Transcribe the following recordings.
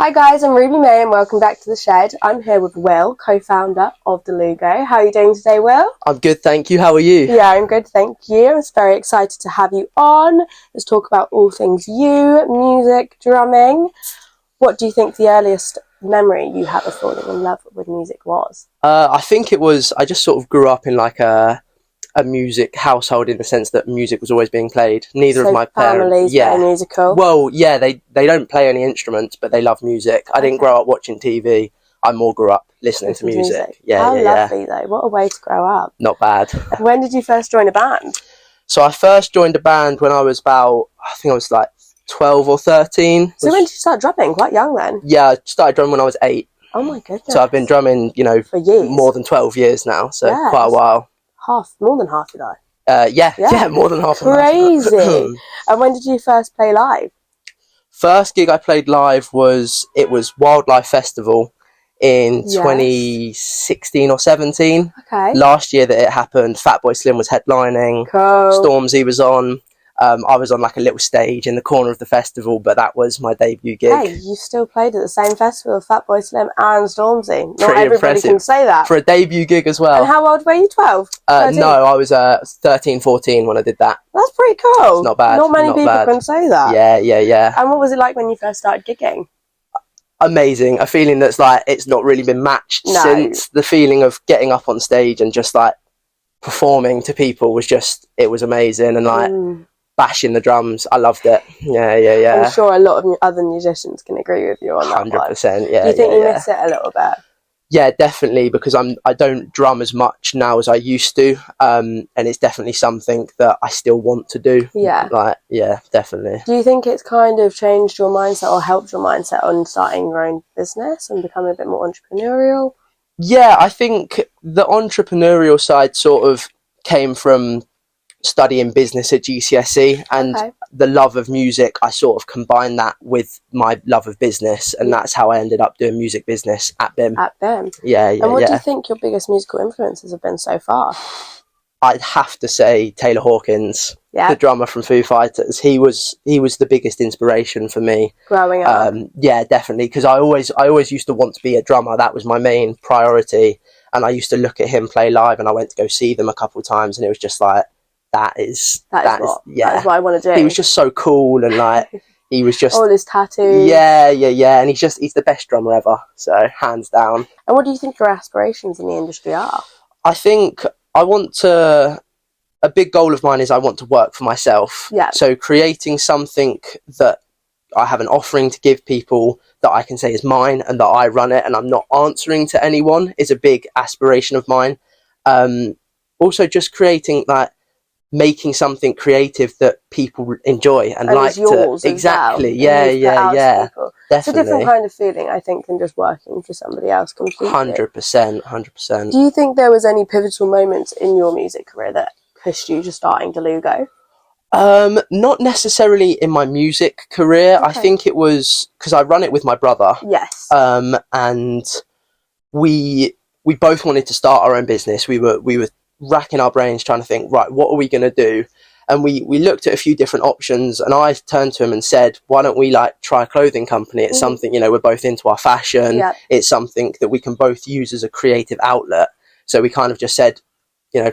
Hi guys, I'm Ruby May and welcome back to The Shed. I'm here with Will, co-founder of Dillugo. How are you doing today, Will? I'm good, thank you. How are you? Yeah, I'm good, thank you. I'm very excited to have you on. Let's talk about all things you, music, drumming. What do you think the earliest memory you have of falling in love with music was? I think it was, I just sort of grew up in like a music household in the sense that music was always being played. Neither of my parents... Yeah. Very musical? Well, yeah, they don't play any instruments, but they love music. I didn't grow up watching TV. I more grew up listening to music. Yeah, How lovely though. What a way to grow up. Not bad. When did you first join a band? So I first joined a band when I was about, I think I was like 12 or 13. So when did you start drumming? Quite young then? Yeah, I started drumming when I was 8. Oh my goodness. So I've been drumming, for years. More than 12 years now, so quite a while. More than half, you know. Yeah, more than half. Crazy. And when did you first play live? First gig I played live was Wildlife Festival in 2016 or 17. Okay. Last year that it happened, Fatboy Slim was headlining. Cool. Stormzy was on. I was on like a little stage in the corner of the festival, but that was my debut gig. Hey, you still played at the same festival with Fatboy Slim and Stormzy. Not Pretty everybody impressive. can say that. For a debut gig as well. And how old were you, 12? No, I was 13, 14 when I did that. That's pretty cool. It's not bad. Not many people can say that. Yeah. And what was it like when you first started gigging? Amazing. A feeling that's like, it's not really been matched since. The feeling of getting up on stage and just like performing to people was just, it was amazing. And like, bashing the drums, I loved it. Yeah. I'm sure a lot of other musicians can agree with you on that 100%. Yeah. Do you think you miss it a little bit? Yeah, definitely, because I don't drum as much now as I used to, and it's definitely something that I still want to do. Yeah, definitely. Do you think it's kind of changed your mindset or helped your mindset on starting your own business and becoming a bit more entrepreneurial? Yeah, I think the entrepreneurial side sort of came from studying business at GCSE, and the love of music, I sort of combined that with my love of business, and that's how I ended up doing music business at BIM. Yeah. And what do you think your biggest musical influences have been so far? I'd have to say Taylor Hawkins, the drummer from Foo Fighters. He was the biggest inspiration for me growing up. Yeah, definitely, because I always used to want to be a drummer. That was my main priority, and I used to look at him play live, and I went to go see them a couple of times, and it was just like, that is what I want to do. He was just so cool, and like he was just all his tattoos. Yeah, and he's the best drummer ever. So hands down. And what do you think your aspirations in the industry are? I think a big goal of mine is I want to work for myself. Yeah. So creating something that I have an offering to give people that I can say is mine and that I run it and I'm not answering to anyone is a big aspiration of mine. Also just creating making something creative that people enjoy and like yours to exactly. Yeah. Definitely. It's a different kind of feeling, I think, than just working for somebody else completely. 100%. Do you think there was any pivotal moments in your music career that pushed you to starting Dillugo? Not necessarily in my music career. I think it was because I run it with my brother. Yes. And we both wanted to start our own business. We were racking our brains trying to think, right, what are we going to do? And we looked at a few different options, and I turned to him and said, why don't we try a clothing company? It's something, we're both into our fashion. It's something that we can both use as a creative outlet. So we kind of just said,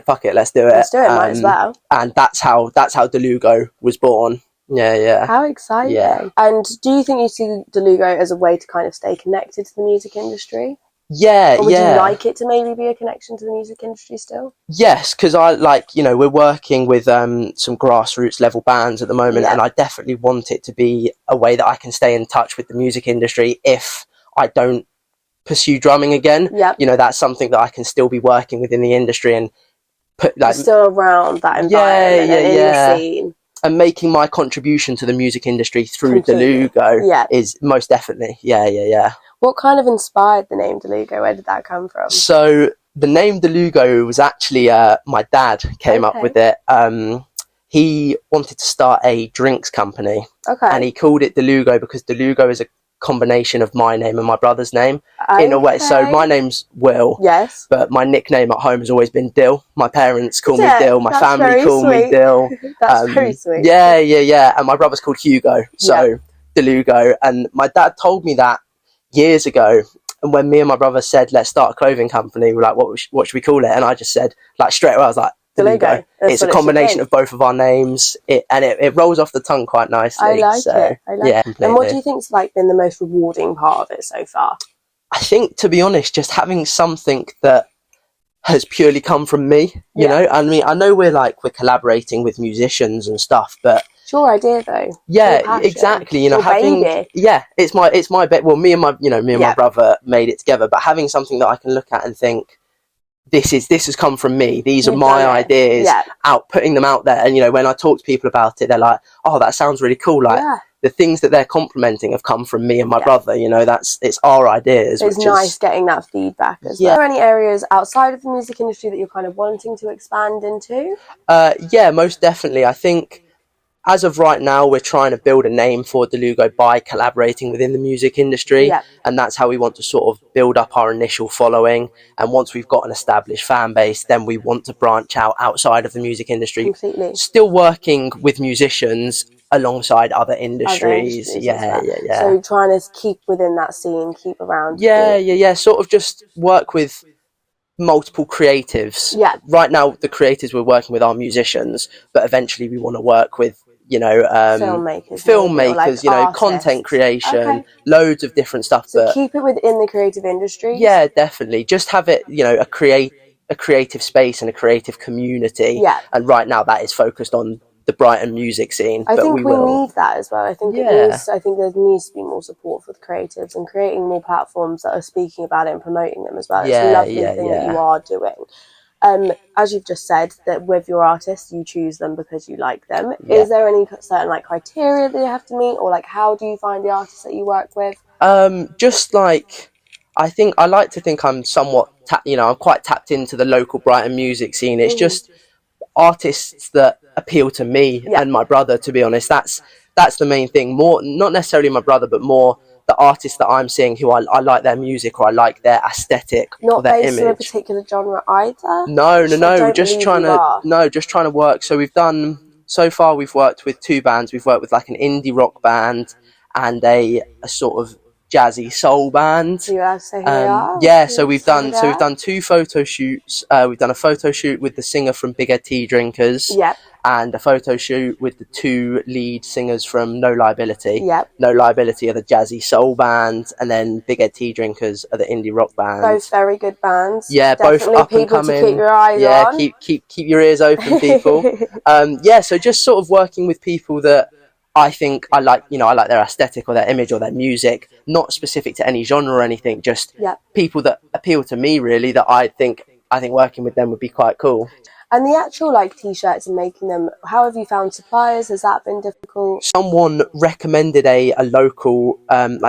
fuck it, let's do it. Let's do it, might as well. And that's how Dillugo was born. Yeah. How exciting. Yeah. And do you think you see Dillugo as a way to kind of stay connected to the music industry? Yeah, or would you like it to maybe be a connection to the music industry still? Yes, because we're working with some grassroots level bands at the moment, and I definitely want it to be a way that I can stay in touch with the music industry if I don't pursue drumming again. That's something that I can still be working within the industry and put still around that environment and in the scene. And making my contribution to the music industry through Dillugo is most definitely, yeah. What kind of inspired the name Dillugo? Where did that come from? So the name Dillugo was actually my dad came up with it. He wanted to start a drinks company, and he called it Dillugo because Dillugo is a combination of my name and my brother's name in a way. So my name's Will, but my nickname at home has always been Dill. My parents call me Dill, my family call me Dill. That's very sweet. Yeah, and my brother's called Hugo, so Dillugo. And my dad told me that years ago. And when me and my brother said, let's start a clothing company, we're like, what should we call it? And I just said, like, straight away, I was like, Dillugo. It's a combination of both of our names, it rolls off the tongue quite nicely. I like it. Yeah, completely. And what do you think's like been the most rewarding part of it so far? I think, to be honest, just having something that has purely come from me, you know. I mean, I know we're collaborating with musicians and stuff, but it's your idea though. Yeah, exactly. You know, having baby. It's my bet. Well, me and my brother made it together, but having something that I can look at and think, this has come from me. These are my ideas. Putting them out there, and you know, when I talk to people about it, they're like, "Oh, that sounds really cool." Like the things that they're complimenting have come from me and my brother. You know, it's our ideas. It's nice getting that feedback as well. Are there any areas outside of the music industry that you're kind of wanting to expand into? Yeah, most definitely. I think, as of right now, we're trying to build a name for Dilluego by collaborating within the music industry. And that's how we want to sort of build up our initial following. And once we've got an established fan base, then we want to branch out outside of the music industry. Completely. Still working with musicians alongside other industries. Yeah. So trying to keep within that scene, keep around. Yeah. Sort of just work with multiple creatives. Right now, the creatives we're working with are musicians, but eventually we want to work with, you know, filmmakers, you know, artists. Content creation, loads of different stuff. So keep it within the creative industry. Yeah, definitely. Just have it, you know, a creative space and a creative community. And right now that is focused on the Brighton music scene. I think we need that as well. I think there needs to be more support for the creatives and creating more platforms that are speaking about it and promoting them as well. It's a lovely thing that you are doing. As you've just said, that with your artists, you choose them because you like them. Is there any certain criteria that you have to meet, or how do you find the artists that you work with? I think I like to think I'm somewhat, I'm quite tapped into the local Brighton music scene. It's just artists that appeal to me and my brother, to be honest. That's the main thing. More, not necessarily my brother, but more the artists that I'm seeing who I like their music, or I like their aesthetic, or their image. Not based on a particular genre either? No, just trying to work. So we've worked with two bands. We've worked with an indie rock band and a sort of jazzy soul band. Do you have to say who they are? Yeah, so we've done two photo shoots. We've done a photo shoot with the singer from Big Ed Tea Drinkers. And a photo shoot with the two lead singers from No Liability. No Liability are the jazzy soul band, and then Big Ed Tea Drinkers are the indie rock band. Both very good bands. Yeah, definitely both up and coming. To keep your eyes on. Keep your ears open, people. So just sort of working with people that I think I like their aesthetic or their image or their music, not specific to any genre or anything, just people that appeal to me, really, that I think working with them would be quite cool. And the actual t-shirts and making them, how have you found suppliers? Has that been difficult? Someone recommended a local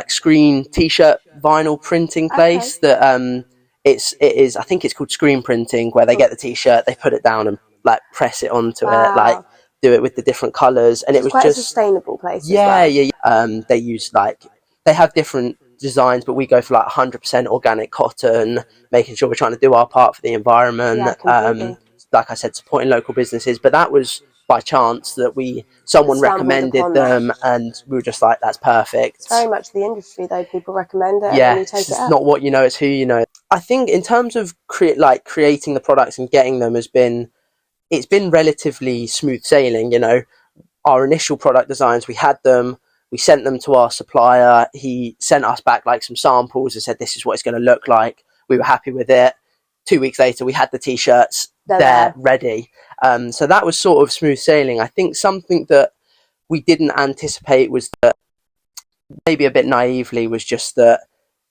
screen t-shirt vinyl printing place that it is I think it's called Screen Printing, where they get the t-shirt, they put it down and press it onto it, do it with the different colours, and it was quite just a sustainable place. They use they have different designs, but we go for 100% organic cotton, making sure we're trying to do our part for the environment. Like I said, supporting local businesses, but that was by chance that someone recommended them, and we were just like, that's perfect. It's very much the industry though, people recommend it, and you take it up. Not what you know, it's who you know. I think in terms of creating the products and getting them it's been relatively smooth sailing. You know, our initial product designs, we had them, we sent them to our supplier, he sent us back some samples and said, this is what it's going to look like. We were happy with it. 2 weeks later, we had the t-shirts there ready. So that was sort of smooth sailing. I think something that we didn't anticipate was that, maybe a bit naively, was just that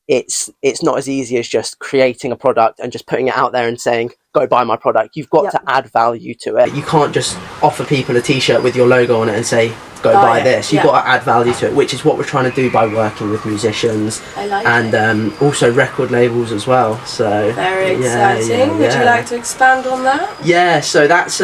it's not as easy as just creating a product and just putting it out there and saying, go buy my product. You've got to add value to it. You can't just offer people a t-shirt with your logo on it and say, go buy this. You've got to add value to it, which is what we're trying to do by working with musicians and also record labels as well. So very exciting. Would you like to expand on that? Yeah, so that's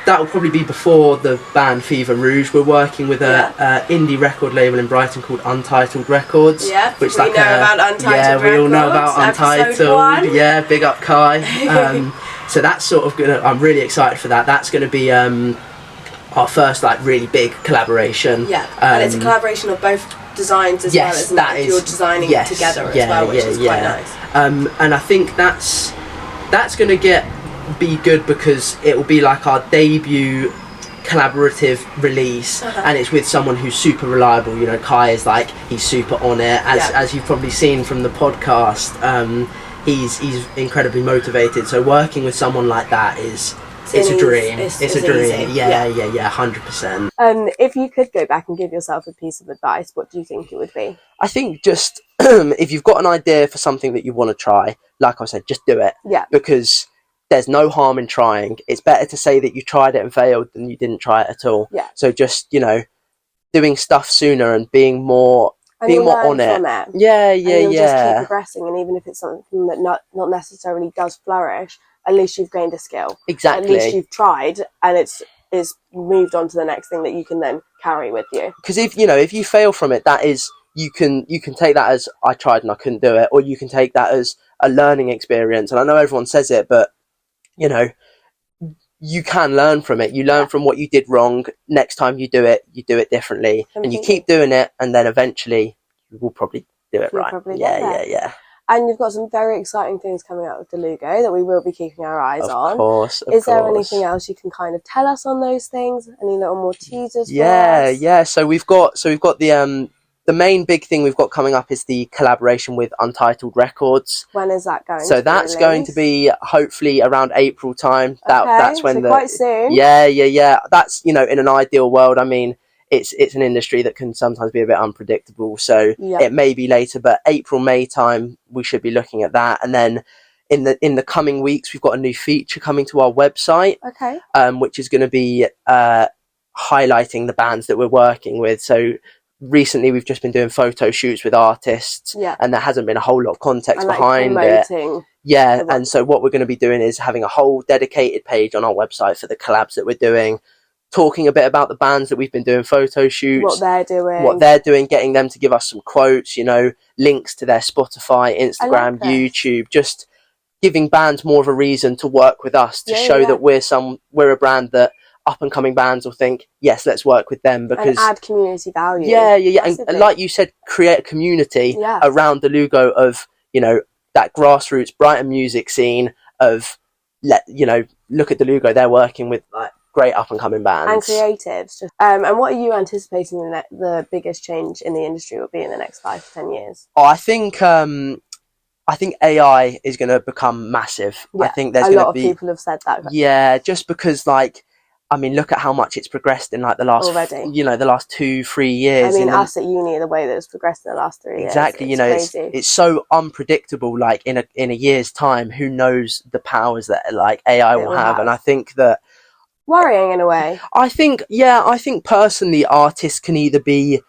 that will probably be before the band Fever Rouge. We're working with a indie record label in Brighton called Untitled Records. Yeah, which we know about Untitled Records. Yeah, we all know about Untitled. Yeah, big up Kai. So that's sort of gonna. I'm really excited for that. That's going to be our first really big collaboration. Yeah, and it's a collaboration of both designs as well, isn't it? You're designing it together as well, which is quite nice. And I think that's going to be good because it will be like our debut collaborative release, and it's with someone who's super reliable. You know, Kai is like, he's super on it, as you've probably seen from the podcast. He's incredibly motivated, so working with someone like that is a dream. It's a dream. Yeah, 100%. If you could go back and give yourself a piece of advice, what do you think it would be? I think just if you've got an idea for something that you want to try, like I said, just do it. Yeah. Because there's no harm in trying. It's better to say that you tried it and failed than you didn't try it at all. Yeah. So just, you know, doing stuff sooner and being more on it. Yeah. You'll just keep progressing, and even if it's something that not necessarily does flourish, at least you've gained a skill. Exactly. At least you've tried, and it's moved on to the next thing that you can then carry with you. Because if you fail from it, that is, you can take that as, I tried and I couldn't do it, or you can take that as a learning experience. And I know everyone says it, but you know, you can learn from it. You learn from what you did wrong. Next time you do it differently. And you keep doing it, and then eventually you will probably do it right. Yeah. And you've got some very exciting things coming out with Dillugo that we will be keeping our eyes on. Of course. Is there anything else you can kind of tell us on those things? Any little more teasers for us? Yeah. So we've got the main big thing we've got coming up is the collaboration with Untitled Records. When is that going? So that's going to be hopefully around April time. That's when quite soon. Yeah. That's, in an ideal world. I mean, it's an industry that can sometimes be a bit unpredictable. So it may be later, but April, May time, we should be looking at that. And then in the coming weeks, we've got a new feature coming to our website. Okay. Which is going to be highlighting the bands that we're working with. So recently we've just been doing photo shoots with artists, and there hasn't been a whole lot of context behind it. And so what we're going to be doing is having a whole dedicated page on our website for the collabs that we're doing, talking a bit about the bands that we've been doing photo shoots, what they're doing, getting them to give us some quotes, links to their Spotify, Instagram, YouTube, just giving bands more of a reason to work with us, to show that we're a brand that up and coming bands will think, yes, let's work with them, because and add community value. And like you said, create a community around Dillugo of that grassroots Brighton music scene of look at Dillugo, they're working with like great up and coming bands and creatives. And what are you anticipating the biggest change in the industry will be in the next 5 to 10 years? I think AI is going to become massive. I think there's a lot of people have said that. Just because look at how much it's progressed in like the last the last 2-3 years. I mean, us at uni, the way that it's progressed in the last 3 years. Exactly, it's so unpredictable. Like in a year's time, who knows the powers that like AI will have? And I think that worrying in a way. I think personally, artists can either be,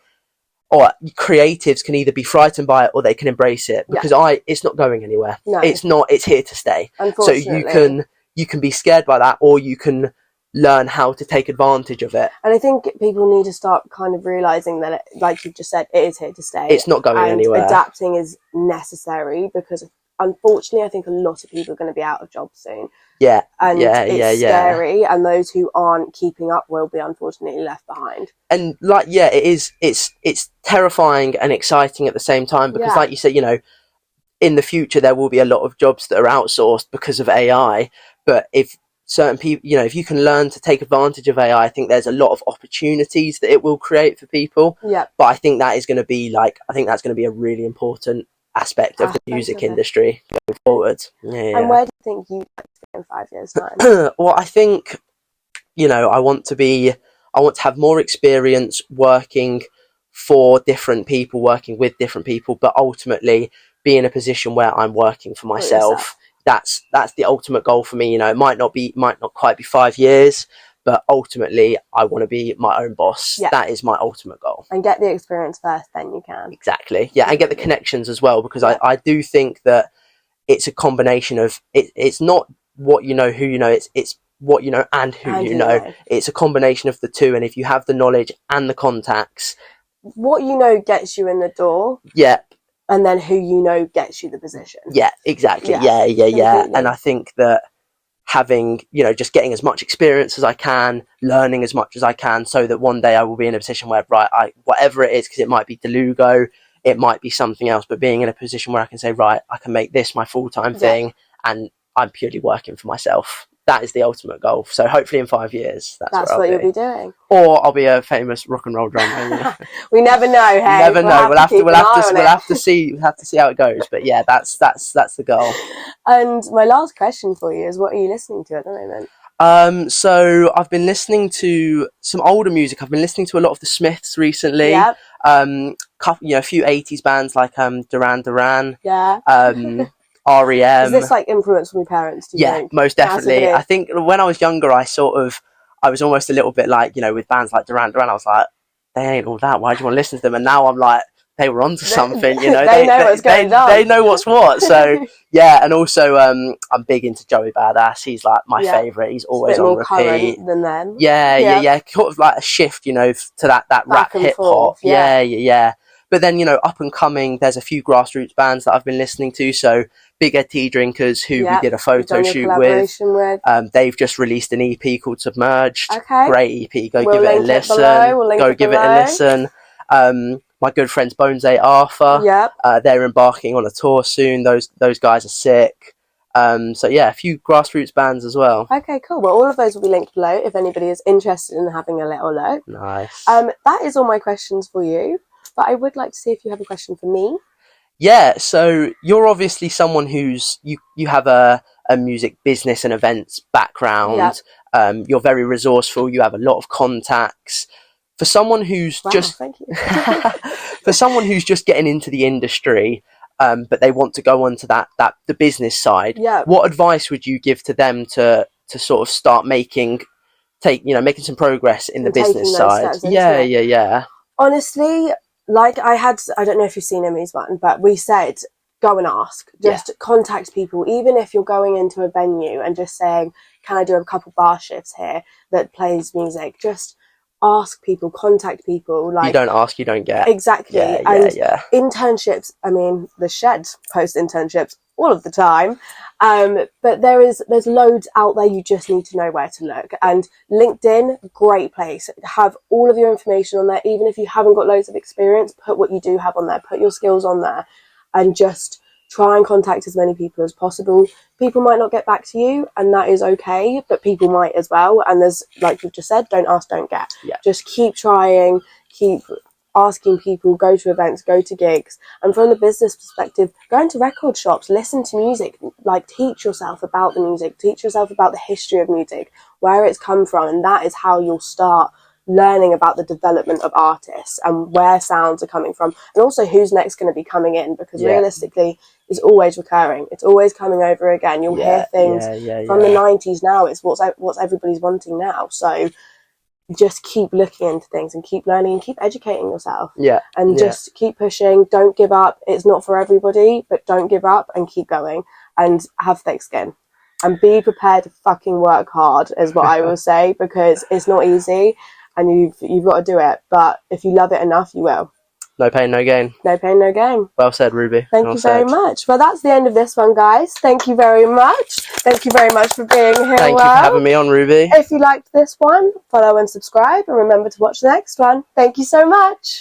or creatives can either be frightened by it or they can embrace it, because it's not going anywhere. No. It's not. It's here to stay. Unfortunately. So you can be scared by that, or you can learn how to take advantage of it. And I think people need to start kind of realising that, like you've just said, it is here to stay. It's not going anywhere. Adapting is necessary, because unfortunately I think a lot of people are going to be out of jobs soon. It's scary, and those who aren't keeping up will be unfortunately left behind. And it's terrifying and exciting at the same time, because like you said, in the future there will be a lot of jobs that are outsourced because of AI, but if certain people, if you can learn to take advantage of AI, I think there's a lot of opportunities that it will create for people. But I think that is going to be a really important aspect of the music industry going forward. And where do you think you like to be in 5 years' time? Well, I think, I want to have more experience working for different people, working with different people, but ultimately be in a position where I'm working for myself. That's the ultimate goal for me. It might not quite be 5 years, but ultimately I want to be my own boss. That is my ultimate goal. And get the experience first, then you can. Exactly. And get the connections as well, because I do think that it's a combination of it's not what you know, who you know, it's what you know and who you know. It's a combination of the two, and if you have the knowledge and the contacts, what you know gets you in the door. And then who you know gets you the position. Exactly. And I think that having, you know, just getting as much experience as I can, learning as much as I can, so that one day I will be in a position where, right, whatever it is, because it might be Dillugo, it might be something else, but being in a position where I can say, right, I can make this my full-time thing, and I'm purely working for myself. That is the ultimate goal. So hopefully in 5 years, that's where I'll what you'll be doing. Or I'll be a famous rock and roll drummer. You know? We never know. Hey, never know. We'll have to see. We'll have to see how it goes. But yeah, that's the goal. And my last question for you is, what are you listening to at the moment? So I've been listening to some older music. I've been listening to a lot of the Smiths recently. Yep. A few 80s bands like Duran Duran. Yeah. REM. Is this like influence from your parents? Do you think? Most definitely. I think when I was younger, I was almost a little bit like, you know, with bands like Duran Duran, I was like, they ain't all that. Why do you want to listen to them? And now I'm like, they were onto something, you know. They know what's going on. They know what's what. So yeah, and also I'm big into Joey Badass. He's like my favourite. He's always on repeat. Current than them. Yeah. Sort of like a shift, you know, to that rap hip hop. Yeah. But then, you know, up and coming, there's a few grassroots bands that I've been listening to. So Big Ed Tea Drinkers, who we did a photo shoot with. They've just released an EP called Submerged. Okay. Great EP. Go give it a listen. Go give it a listen. My good friends Bones Ate Arfa. Yep. They're embarking on a tour soon. Those guys are sick. So yeah, a few grassroots bands as well. Okay, cool. Well, all of those will be linked below if anybody is interested in having a little look. Nice. That is all my questions for you. But I would like to see if you have a question for me. Yeah, so you're obviously someone who's you have a music business and events background. Yep. You're very resourceful. You have a lot of contacts. For someone who's thank you. For someone who's just getting into the industry, but they want to go on to the business side. Yeah. What advice would you give to them to sort of start making some progress in the business side? Yeah. Honestly, like I don't know if you've seen Emmy's one, but we said, go and ask. Just contact people, even if you're going into a venue and just saying, can I do a couple bar shifts here that plays music? Just ask people, contact people. Like, you don't ask, you don't get. Exactly. Internships, I mean, the Shed post internships all of the time. But there's loads out there. You just need to know where to look. And LinkedIn, great place. Have all of your information on there. Even if you haven't got loads of experience, put what you do have on there. Put your skills on there, and just try and contact as many people as possible. People might not get back to you, and that is okay, but people might as well. And there's, like you've just said, don't ask, don't get. Yeah. Just keep trying, keep asking people, go to events, go to gigs. And from the business perspective, go into record shops, listen to music, like teach yourself about the music, teach yourself about the history of music, where it's come from, and that is how you'll start learning about the development of artists and where sounds are coming from, and also who's next going to be coming in, because realistically it's always recurring, it's always coming over again. You'll hear things from the 90s now. It's what's everybody's wanting now. So just keep looking into things and keep learning and keep educating yourself. And just keep pushing. Don't give up. It's not for everybody, but don't give up and keep going and have thick skin and be prepared to fucking work hard is what I will say, because it's not easy and you've got to do it, but if you love it enough, you will. No pain, no gain. No pain, no gain. Well said, Ruby. Thank you very much. Well, that's the end of this one, guys. Thank you very much. Thank you very much for being here. Thank you for having me on, Ruby. If you liked this one, follow and subscribe, and remember to watch the next one. Thank you so much.